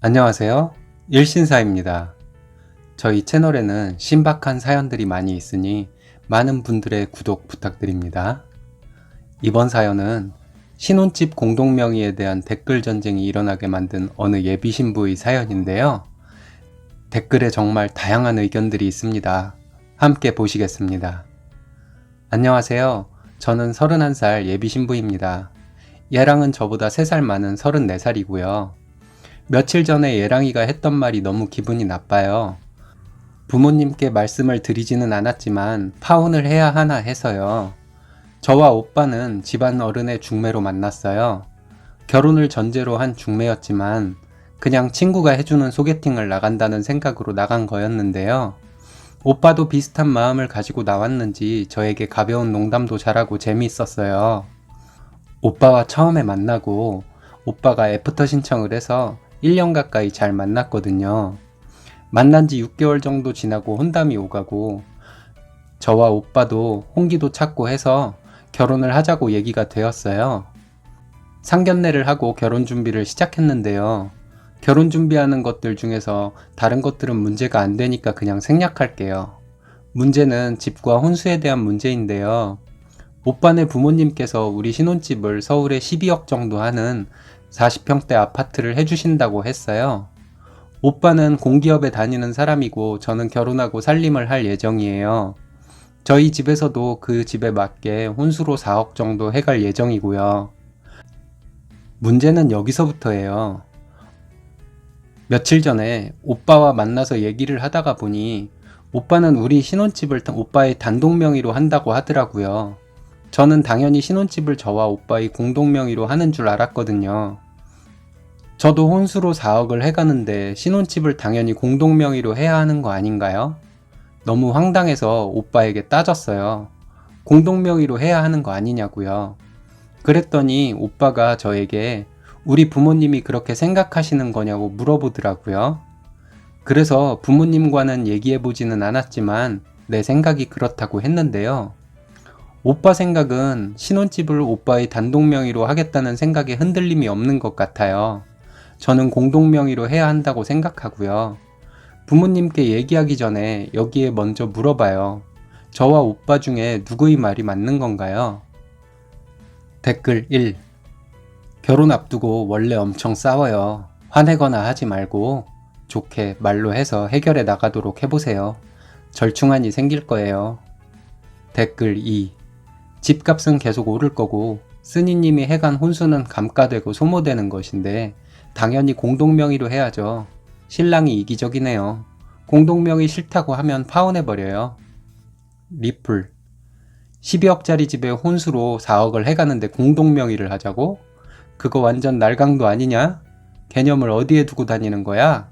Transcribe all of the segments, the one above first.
안녕하세요. 일신사입니다. 저희 채널에는 신박한 사연들이 많이 있으니 많은 분들의 구독 부탁드립니다. 이번 사연은 신혼집 공동명의에 대한 댓글 전쟁이 일어나게 만든 어느 예비 신부의 사연인데요. 댓글에 정말 다양한 의견들이 있습니다. 함께 보시겠습니다. 안녕하세요. 저는 31살 예비 신부입니다. 얘랑은 저보다 3살 많은 34살이고요. 며칠 전에 예랑이가 했던 말이 너무 기분이 나빠요. 부모님께 말씀을 드리지는 않았지만 파혼을 해야 하나 해서요. 저와 오빠는 집안 어른의 중매로 만났어요. 결혼을 전제로 한 중매였지만 그냥 친구가 해주는 소개팅을 나간다는 생각으로 나간 거였는데요. 오빠도 비슷한 마음을 가지고 나왔는지 저에게 가벼운 농담도 잘하고 재미있었어요. 오빠와 처음에 만나고 오빠가 애프터 신청을 해서 1년 가까이 잘 만났거든요. 만난 지 6개월 정도 지나고 혼담이 오가고 저와 오빠도 홍기도 찾고 해서 결혼을 하자고 얘기가 되었어요. 상견례를 하고 결혼 준비를 시작했는데요. 결혼 준비하는 것들 중에서 다른 것들은 문제가 안 되니까 그냥 생략할게요. 문제는 집과 혼수에 대한 문제인데요. 오빠네 부모님께서 우리 신혼집을 서울에 12억 정도 하는 40평대 아파트를 해주신다고 했어요. 오빠는 공기업에 다니는 사람이고 저는 결혼하고 살림을 할 예정이에요. 저희 집에서도 그 집에 맞게 혼수로 4억 정도 해갈 예정이고요. 문제는 여기서부터예요. 며칠 전에 오빠와 만나서 얘기를 하다가 보니 오빠는 우리 신혼집을 오빠의 단독 명의로 한다고 하더라고요. 저는 당연히 신혼집을 저와 오빠의 공동 명의로 하는 줄 알았거든요. 저도 혼수로 4억을 해가는데 신혼집을 당연히 공동 명의로 해야 하는 거 아닌가요? 너무 황당해서 오빠에게 따졌어요. 공동 명의로 해야 하는 거 아니냐고요. 그랬더니 오빠가 저에게 우리 부모님이 그렇게 생각하시는 거냐고 물어보더라고요. 그래서 부모님과는 얘기해보지는 않았지만 내 생각이 그렇다고 했는데요. 오빠 생각은 신혼집을 오빠의 단독 명의로 하겠다는 생각에 흔들림이 없는 것 같아요. 저는 공동 명의로 해야 한다고 생각하고요. 부모님께 얘기하기 전에 여기에 먼저 물어봐요. 저와 오빠 중에 누구의 말이 맞는 건가요? 댓글 1. 결혼 앞두고 원래 엄청 싸워요. 화내거나 하지 말고 좋게 말로 해서 해결해 나가도록 해보세요. 절충안이 생길 거예요. 댓글 2. 집값은 계속 오를 거고 스니님이 해간 혼수는 감가되고 소모되는 것인데 당연히 공동명의로 해야죠. 신랑이 이기적이네요. 공동명의 싫다고 하면 파혼해버려요. 리플. 12억짜리 집에 혼수로 4억을 해가는데 공동명의를 하자고? 그거 완전 날강도 아니냐? 개념을 어디에 두고 다니는 거야?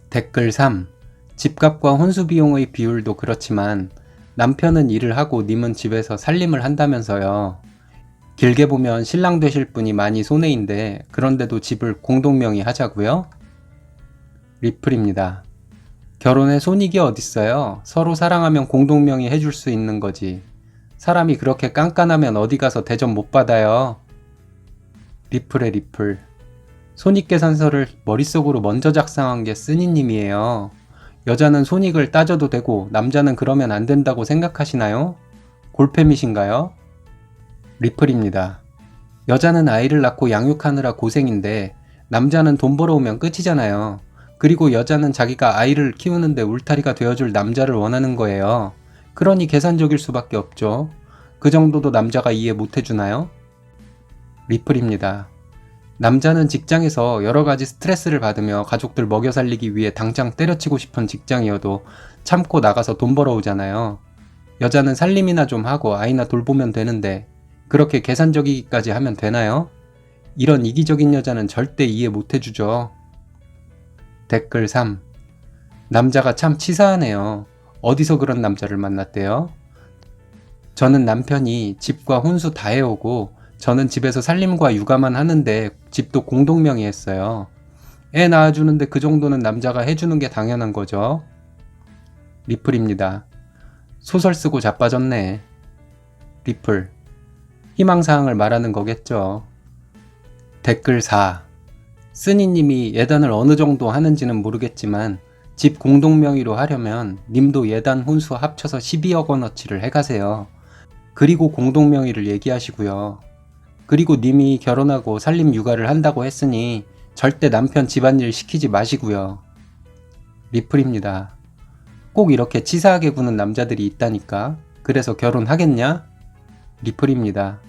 댓글 3. 집값과 혼수 비용의 비율도 그렇지만 남편은 일을 하고 님은 집에서 살림을 한다면서요. 길게 보면 신랑 되실 분이 많이 손해인데 그런데도 집을 공동명의 하자고요? 리플입니다. 결혼에 손익이 어딨어요? 서로 사랑하면 공동명의 해줄 수 있는 거지. 사람이 그렇게 깐깐하면 어디 가서 대접 못 받아요. 리플의 리플. 손익계산서를 머릿속으로 먼저 작성한 게 쓰니님이에요. 여자는 손익을 따져도 되고 남자는 그러면 안 된다고 생각하시나요? 골팸이신가요? 리플입니다. 여자는 아이를 낳고 양육하느라 고생인데 남자는 돈 벌어오면 끝이잖아요. 그리고 여자는 자기가 아이를 키우는데 울타리가 되어줄 남자를 원하는 거예요. 그러니 계산적일 수밖에 없죠. 그 정도도 남자가 이해 못 해주나요? 리플입니다. 남자는 직장에서 여러 가지 스트레스를 받으며 가족들 먹여 살리기 위해 당장 때려치고 싶은 직장이어도 참고 나가서 돈 벌어오잖아요. 여자는 살림이나 좀 하고 아이나 돌보면 되는데 그렇게 계산적이기까지 하면 되나요? 이런 이기적인 여자는 절대 이해 못 해주죠. 댓글 3. 남자가 참 치사하네요. 어디서 그런 남자를 만났대요? 저는 남편이 집과 혼수 다 해오고 저는 집에서 살림과 육아만 하는데 집도 공동명의 했어요. 애 낳아주는데 그 정도는 남자가 해주는 게 당연한 거죠. 리플입니다. 소설 쓰고 자빠졌네. 리플. 희망사항을 말하는 거겠죠. 댓글 4. 쓰니님이 예단을 어느 정도 하는지는 모르겠지만 집 공동명의로 하려면 님도 예단 혼수 합쳐서 12억 원어치를 해가세요. 그리고 공동명의를 얘기하시고요. 그리고 님이 결혼하고 살림 육아를 한다고 했으니 절대 남편 집안일 시키지 마시고요. 리플입니다. 꼭 이렇게 치사하게 구는 남자들이 있다니까. 그래서 결혼하겠냐? 리플입니다.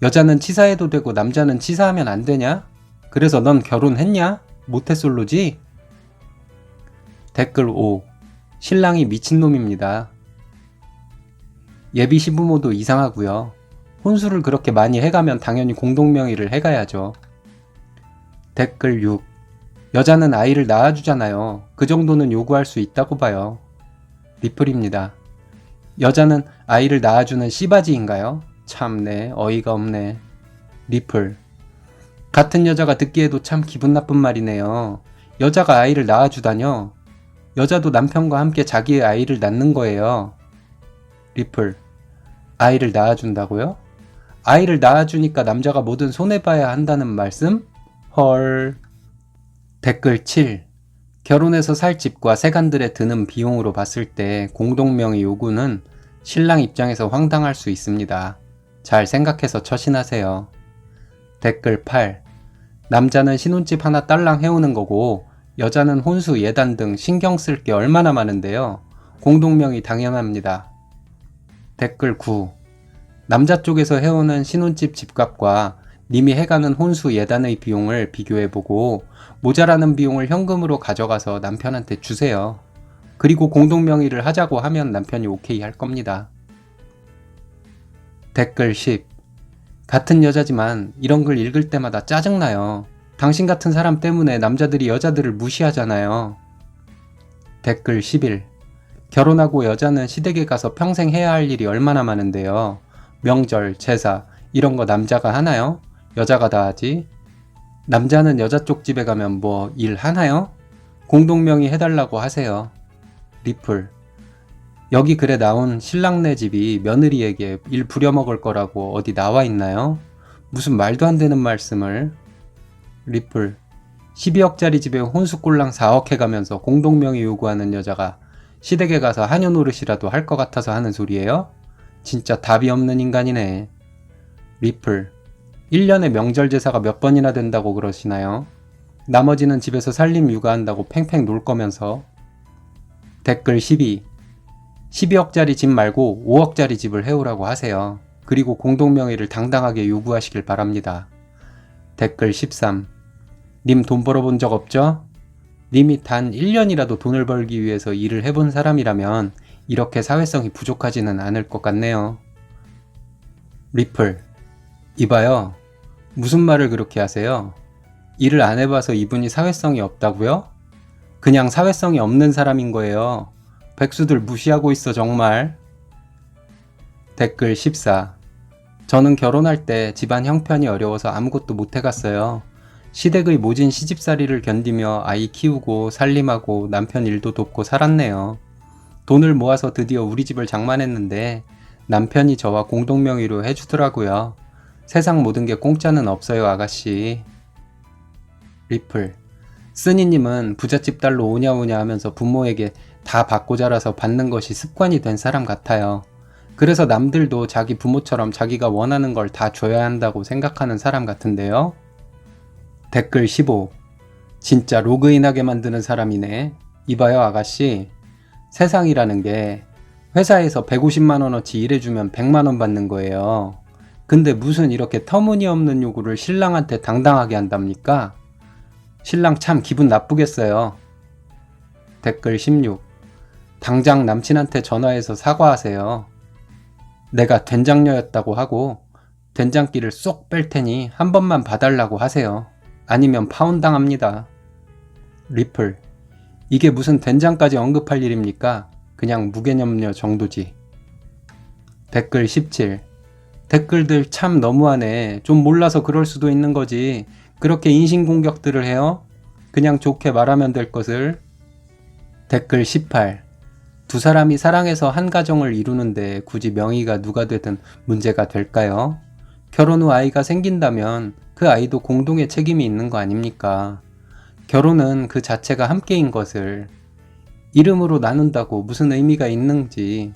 여자는 치사해도 되고 남자는 치사하면 안 되냐? 그래서 넌 결혼했냐? 모태솔로지? 댓글 5. 신랑이 미친놈입니다. 예비 시부모도 이상하고요. 혼수를 그렇게 많이 해가면 당연히 공동명의를 해가야죠. 댓글 6. 여자는 아이를 낳아주잖아요. 그 정도는 요구할 수 있다고 봐요. 리플입니다. 여자는 아이를 낳아주는 씨바지인가요? 참네, 어이가 없네. 리플. 같은 여자가 듣기에도 참 기분 나쁜 말이네요. 여자가 아이를 낳아주다뇨. 여자도 남편과 함께 자기의 아이를 낳는 거예요. 리플. 아이를 낳아준다고요? 아이를 낳아주니까 남자가 뭐든 손해봐야 한다는 말씀? 헐. 댓글 7. 결혼해서 살 집과 세간들에 드는 비용으로 봤을 때 공동명의 요구는 신랑 입장에서 황당할 수 있습니다. 잘 생각해서 처신하세요. 댓글 8. 남자는 신혼집 하나 딸랑 해오는 거고 여자는 혼수, 예단 등 신경 쓸 게 얼마나 많은데요. 공동명의 당연합니다. 댓글 9. 남자 쪽에서 해오는 신혼집 집값과 님이 해가는 혼수, 예단의 비용을 비교해보고 모자라는 비용을 현금으로 가져가서 남편한테 주세요. 그리고 공동명의를 하자고 하면 남편이 오케이 할 겁니다. 댓글 10. 같은 여자지만 이런 글 읽을 때마다 짜증나요. 당신 같은 사람 때문에 남자들이 여자들을 무시하잖아요. 댓글 11. 결혼하고 여자는 시댁에 가서 평생 해야 할 일이 얼마나 많은데요. 명절, 제사 이런 거 남자가 하나요? 여자가 다 하지. 남자는 여자 쪽 집에 가면 뭐 일 하나요? 공동명의 해달라고 하세요. 리플. 여기 글에 나온 신랑네 집이 며느리에게 일 부려먹을 거라고 어디 나와 있나요? 무슨 말도 안 되는 말씀을. 리플. 12억짜리 집에 혼수꼴랑 4억 해가면서 공동명의 요구하는 여자가 시댁에 가서 한여 노릇이라도 할 것 같아서 하는 소리예요? 진짜 답이 없는 인간이네. 리플. 1년에 명절 제사가 몇 번이나 된다고 그러시나요? 나머지는 집에서 살림 육아한다고 팽팽 놀 거면서. 댓글 12. 12억짜리 집 말고 5억짜리 집을 해오라고 하세요. 그리고 공동명의를 당당하게 요구하시길 바랍니다. 댓글 13. 님 돈 벌어본 적 없죠? 님이 단 1년이라도 돈을 벌기 위해서 일을 해본 사람이라면 이렇게 사회성이 부족하지는 않을 것 같네요. 리플. 이봐요. 무슨 말을 그렇게 하세요? 일을 안 해봐서 이분이 사회성이 없다고요? 그냥 사회성이 없는 사람인 거예요. 백수들 무시하고 있어 정말. 댓글 14. 저는 결혼할 때 집안 형편이 어려워서 아무것도 못 해갔어요. 시댁의 모진 시집살이를 견디며 아이 키우고 살림하고 남편 일도 돕고 살았네요. 돈을 모아서 드디어 우리 집을 장만했는데 남편이 저와 공동명의로 해주더라고요. 세상 모든 게 공짜는 없어요 아가씨. 리플. 쓰니님은 부잣집 딸로 오냐오냐 하면서 부모에게 다 받고 자라서 받는 것이 습관이 된 사람 같아요. 그래서 남들도 자기 부모처럼 자기가 원하는 걸 다 줘야 한다고 생각하는 사람 같은데요. 댓글 15. 진짜 로그인하게 만드는 사람이네. 이봐요 아가씨. 세상이라는 게 회사에서 150만원어치 일해주면 100만원 받는 거예요. 근데 무슨 이렇게 터무니없는 요구를 신랑한테 당당하게 한답니까? 신랑 참 기분 나쁘겠어요. 댓글 16. 당장 남친한테 전화해서 사과하세요. 내가 된장녀였다고 하고 된장기를 쏙 뺄 테니 한 번만 봐달라고 하세요. 아니면 파혼당합니다. 리플. 이게 무슨 된장까지 언급할 일입니까? 그냥 무개념녀 정도지. 댓글 17. 댓글들 참 너무하네. 좀 몰라서 그럴 수도 있는 거지. 그렇게 인신공격들을 해요? 그냥 좋게 말하면 될 것을. 댓글 18. 두 사람이 사랑해서 한 가정을 이루는데 굳이 명의가 누가 되든 문제가 될까요? 결혼 후 아이가 생긴다면 그 아이도 공동의 책임이 있는 거 아닙니까? 결혼은 그 자체가 함께인 것을 이름으로 나눈다고 무슨 의미가 있는지,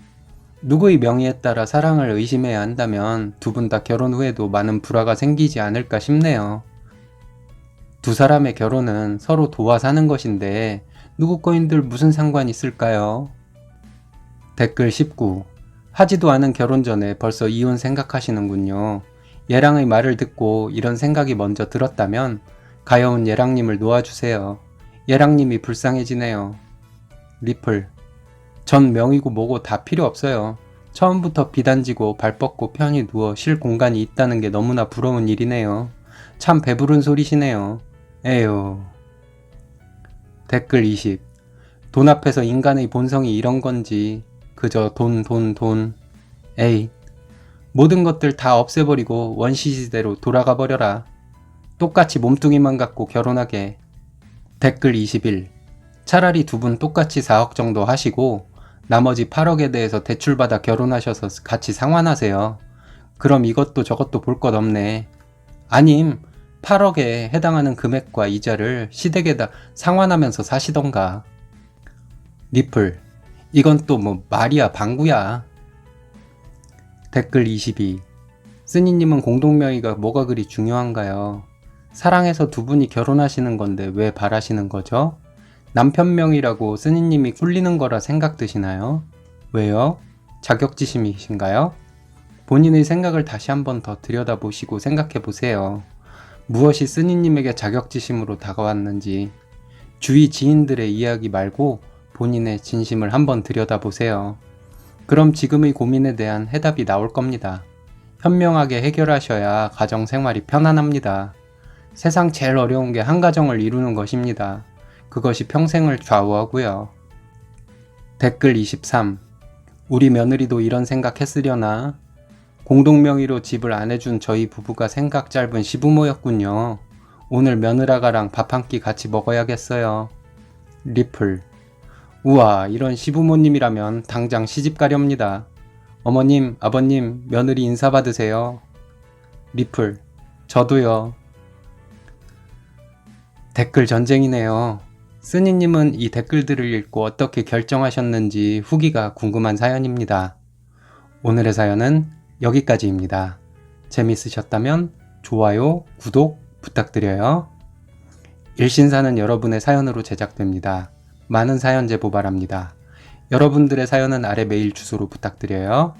누구의 명의에 따라 사랑을 의심해야 한다면 두 분 다 결혼 후에도 많은 불화가 생기지 않을까 싶네요. 두 사람의 결혼은 서로 도와 사는 것인데 누구 거인들 무슨 상관이 있을까요? 댓글 19. 하지도 않은 결혼 전에 벌써 이혼 생각하시는군요. 예랑의 말을 듣고 이런 생각이 먼저 들었다면 가여운 예랑님을 놓아주세요. 예랑님이 불쌍해지네요. 리플. 전 명의고 뭐고 다 필요 없어요. 처음부터 비단지고 발 뻗고 편히 누워 쉴 공간이 있다는 게 너무나 부러운 일이네요. 참 배부른 소리시네요. 에휴. 댓글 20. 돈 앞에서 인간의 본성이 이런 건지 그저 돈. 에이. 모든 것들 다 없애버리고 원시시대로 돌아가 버려라. 똑같이 몸뚱이만 갖고 결혼하게. 댓글 21. 차라리 두 분 똑같이 4억 정도 하시고 나머지 8억에 대해서 대출받아 결혼하셔서 같이 상환하세요. 그럼 이것도 저것도 볼 것 없네. 아님 8억에 해당하는 금액과 이자를 시댁에다 상환하면서 사시던가. 리플. 이건 또 뭐 말이야 방구야. 댓글 22. 쓰니님은 공동명의가 뭐가 그리 중요한가요? 사랑해서 두 분이 결혼하시는 건데 왜 바라시는 거죠? 남편 명의라고 쓰니님이 꿀리는 거라 생각드시나요? 왜요? 자격지심이신가요? 본인의 생각을 다시 한번 더 들여다보시고 생각해보세요. 무엇이 쓰니님에게 자격지심으로 다가왔는지 주위 지인들의 이야기 말고 본인의 진심을 한번 들여다보세요. 그럼 지금의 고민에 대한 해답이 나올 겁니다. 현명하게 해결하셔야 가정 생활이 편안합니다. 세상 제일 어려운 게 한 가정을 이루는 것입니다. 그것이 평생을 좌우하고요. 댓글 23. 우리 며느리도 이런 생각 했으려나? 공동명의로 집을 안 해준 저희 부부가 생각 짧은 시부모였군요. 오늘 며느라가랑 밥 한 끼 같이 먹어야겠어요. 리플. 우와, 이런 시부모님이라면 당장 시집 가렵니다. 어머님, 아버님, 며느리 인사 받으세요. 리플. 저도요. 댓글 전쟁이네요. 쓰니님은 이 댓글들을 읽고 어떻게 결정하셨는지 후기가 궁금한 사연입니다. 오늘의 사연은 여기까지입니다. 재밌으셨다면 좋아요, 구독 부탁드려요. 일신사는 여러분의 사연으로 제작됩니다. 많은 사연 제보 바랍니다. 여러분들의 사연은 아래 메일 주소로 부탁드려요.